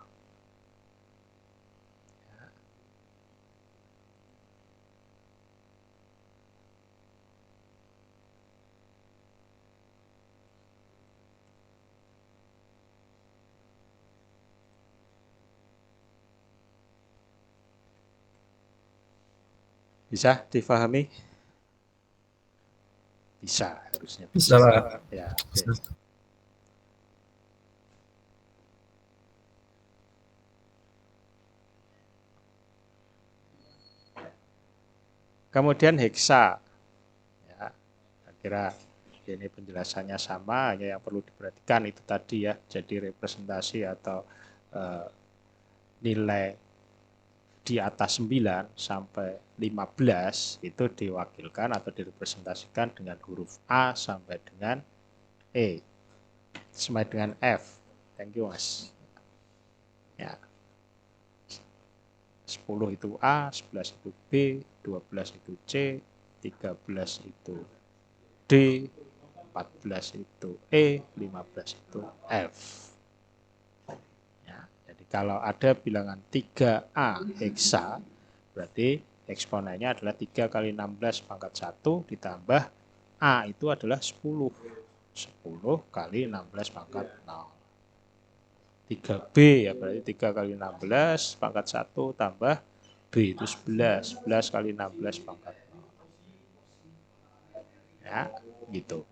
Bisa difahami? Bisa, harusnya Bisa, Pak. ya. Oke. Kemudian heksa. Ya, saya kira ini penjelasannya sama, hanya yang perlu diperhatikan itu tadi ya, jadi representasi atau nilai di atas 9 sampai 15 itu diwakilkan atau direpresentasikan dengan huruf A sampai dengan E sampai dengan F. Thank you Mas. Ya. 10 itu A, 11 itu B, 12 itu C, 13 itu D, 14 itu E, 15 itu F. Jadi kalau ada bilangan 3A heksa, berarti eksponennya adalah 3 kali 16 pangkat 1 ditambah A itu adalah 10. 10 kali 16 pangkat 0. 3B ya berarti 3 kali 16 pangkat 1 tambah B itu 11. 11 kali 16 pangkat 0. Ya, gitu.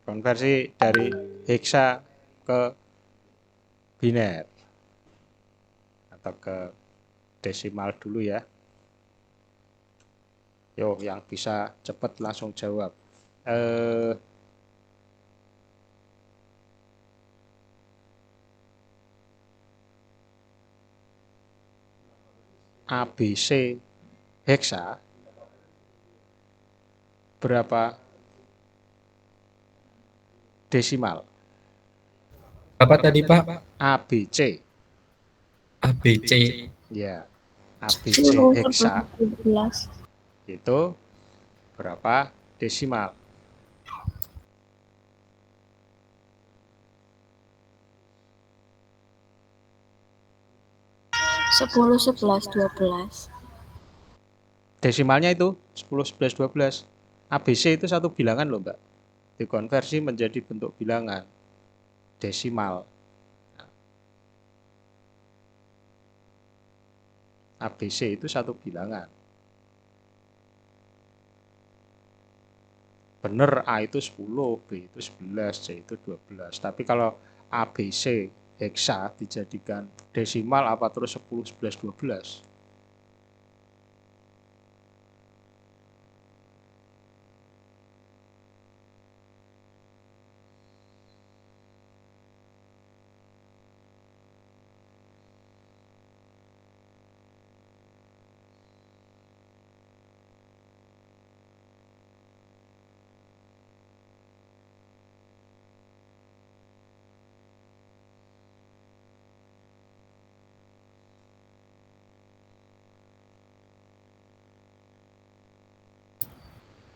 Konversi dari heksa ke biner atau ke desimal dulu ya. Yo, yang bisa cepat langsung jawab. ABC heksa berapa desimal. Apa tadi Pak? ABC. ABC. Ya, ABC 10, heksa 11. itu berapa desimal? Sepuluh, 11, 12. Desimalnya itu 10, 11, 12. ABC itu satu bilangan loh, Mbak. Dikonversi menjadi bentuk bilangan desimal. ABC itu satu bilangan. Bener, A itu 10, B itu 11, C itu 12. Tapi kalau ABC heksa dijadikan desimal apa terus 10, 11, 12?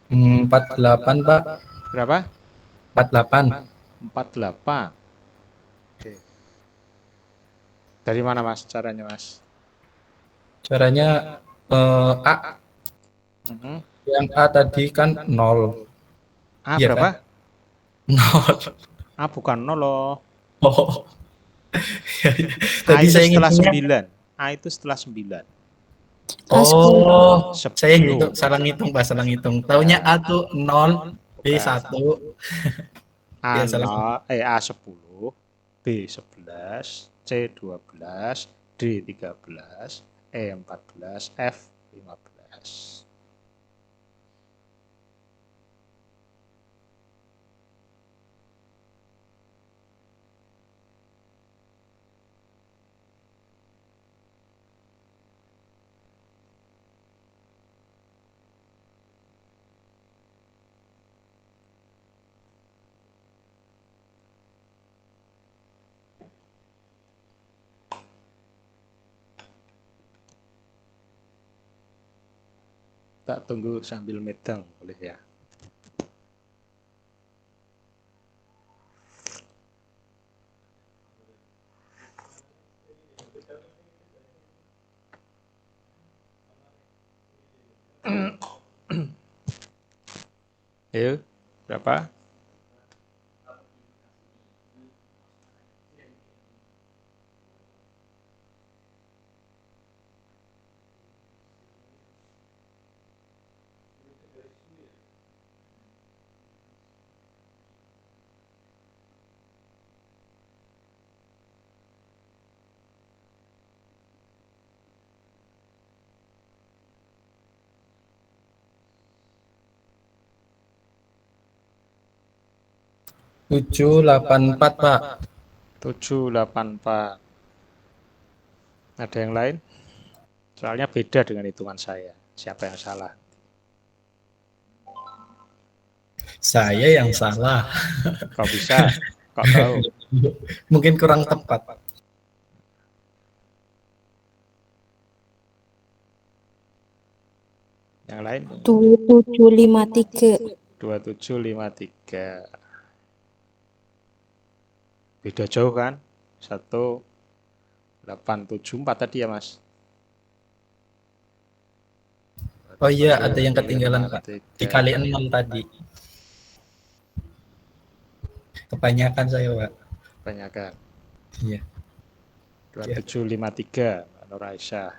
Hmm, 48 Pak. Berapa? 48. 48. Oke. Dari mana Mas caranya Mas? Caranya A. Mhm. Yang A tadi kan 0. A Iya berapa? kan? 0. A bukan 0 loh. Oh. A Tadi itu saya setelah ngitungnya. 9. A itu setelah 9. Oh, saya 10. salah ngitung Pak, salah ngitung. Taunya A tuh 0, B Bukan. 1. Ya, salah. A10, B11, C12, D13, E14, F15. Tak tunggu sambil medang boleh ya. Yuk, berapa? Tujuh, 8, 4 Pak. 784. Ada yang lain? Soalnya beda dengan hitungan saya. Siapa yang salah? Saya yang salah. Kok bisa? Kok tahu? Mungkin kurang tepat. Yang lain? 2753. 2753. Beda jauh kan? 1874 tadi ya Mas? Oh iya, ada yang ketinggalan Pak. 3. Dikali 6 tadi. Kebanyakan saya Pak. Kebanyakan. Iya. 2753 Nur Aisyah.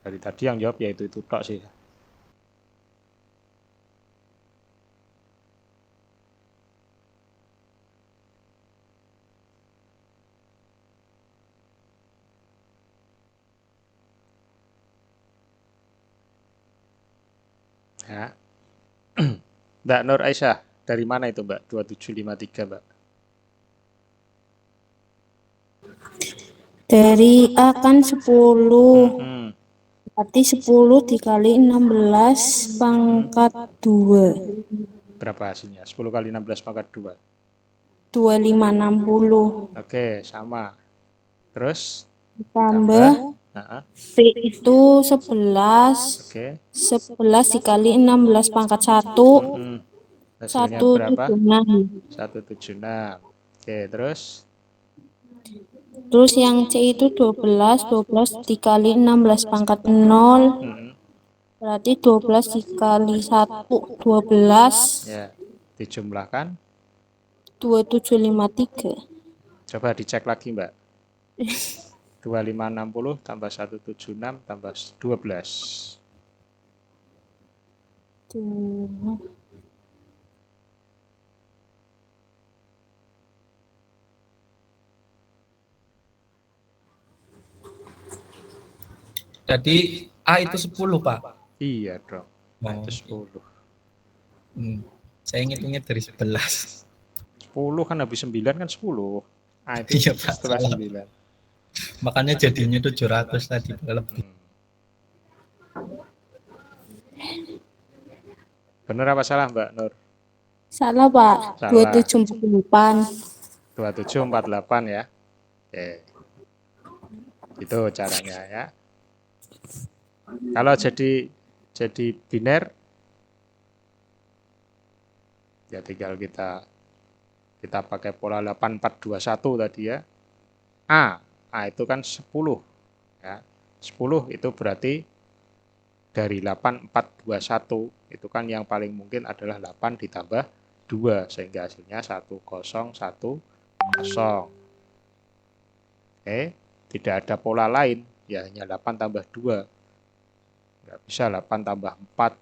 Dari tadi yang jawab ya itu tok sih. Ya. Mbak Nur Aisyah, dari mana itu Mbak? 2753 Mbak. Dari A kan 10. Hmm. Berarti 10 dikali 16 pangkat 2. Berapa hasilnya? 10 kali 16 pangkat 2. 2560. Oke, sama. Terus Tambah Nah, V itu 11. oke. 11 dikali 16 pangkat 1. Hasilnya berapa? 176. 176. Oke, terus Terus yang C itu 12. 12 dikali 16 pangkat 0. Berarti 12 dikali 1. 12. ya dijumlahkan. 2753. Coba dicek lagi, Mbak. 2560 tambah 176 tambah 12. Tuh. Jadi A itu 10, Pak. Iya dong. Oh, Itu 10. Saya ngitungnya dari 11. 10 kan habis 9 kan 10. A itu Iya, Pak. setelah Salah. 9. Makanya jadinya 700 tadi lebih. Bener apa salah, Mbak Nur? Salah, Pak. Salah. 2748. 2748 ya. Oke. Itu caranya ya. Kalau jadi biner ya tinggal kita pakai pola 8421 tadi ya. A itu kan 10 ya. 10 itu berarti dari 8421 itu kan yang paling mungkin adalah 8 ditambah 2 sehingga hasilnya 1010. Oke, tidak ada pola lain, ya hanya 8 tambah 2. Nggak bisa 8 tambah 4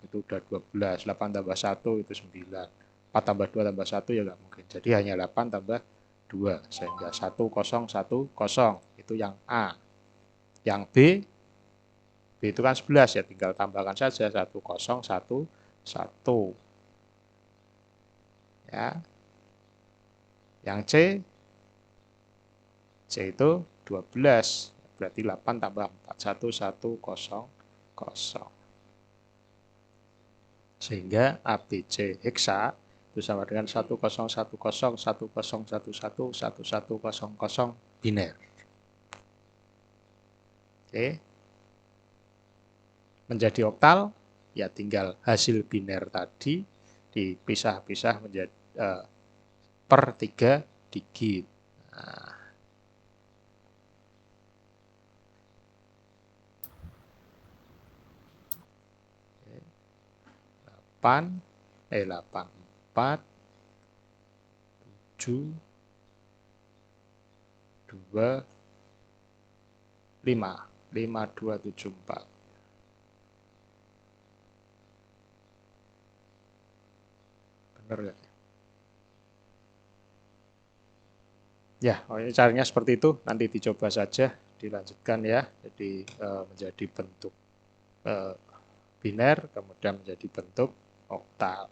itu udah 12, 8 tambah 1 itu 9. 4 tambah 2 tambah 1 ya nggak mungkin. Jadi hanya 8 tambah 2 sehingga 1010 itu yang A. Yang B itu kan 11 ya, tinggal tambahkan saja 1011. Ya. Yang C itu 12, berarti 8 tambah 4, 1100. Sehingga ABC heksa itu sama dengan 1010, 1011, 1100 biner. Oke. Menjadi oktal, ya tinggal hasil biner tadi dipisah-pisah menjadi per 3 digit. Nah. 4, 7, 2, 5, 5274. Benar nggak? Ya, caranya seperti itu. Nanti dicoba saja, dilanjutkan ya. Jadi menjadi bentuk biner, kemudian menjadi bentuk oktal.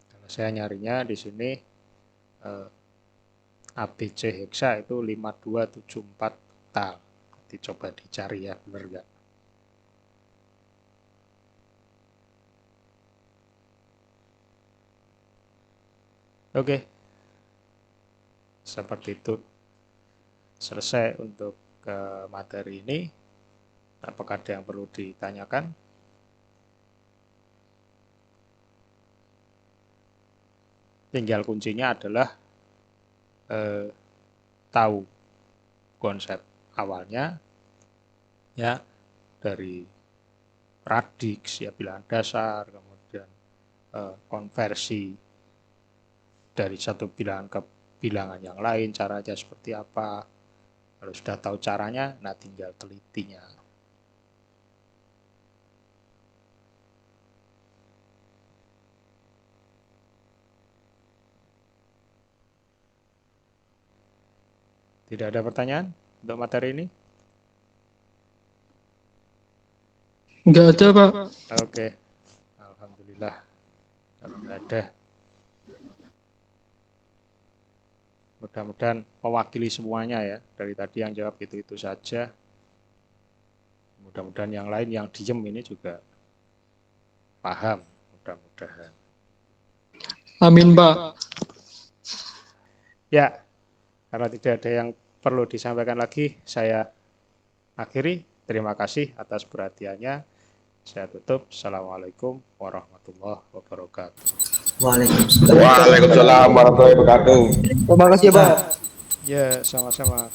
Kalau saya nyarinya di sini ABC heksa itu 5274 oktal. Dicoba dicari ya, benar nggak? Oke. Seperti itu. Selesai untuk materi ini. Apakah ada yang perlu ditanyakan? Tinggal kuncinya adalah tahu konsep awalnya ya, dari radix ya, bilangan dasar, kemudian konversi dari satu bilangan ke bilangan yang lain, caranya seperti apa. Kalau sudah tahu caranya, nah tinggal telitinya. Tidak ada pertanyaan untuk materi ini? Nggak ada, Pak. Oke. Alhamdulillah. Kalau nggak ada, mudah-mudahan mewakili semuanya ya. Dari tadi yang jawab itu saja. Mudah-mudahan yang lain yang diem ini juga paham mudah-mudahan. Amin, Pak. Ya, karena tidak ada yang perlu disampaikan lagi, saya akhiri. Terima kasih atas perhatiannya. Saya tutup. Assalamualaikum warahmatullahi wabarakatuh. Waalaikumsalam warahmatullahi wabarakatuh. Terima kasih, Pak. Ya, sama-sama.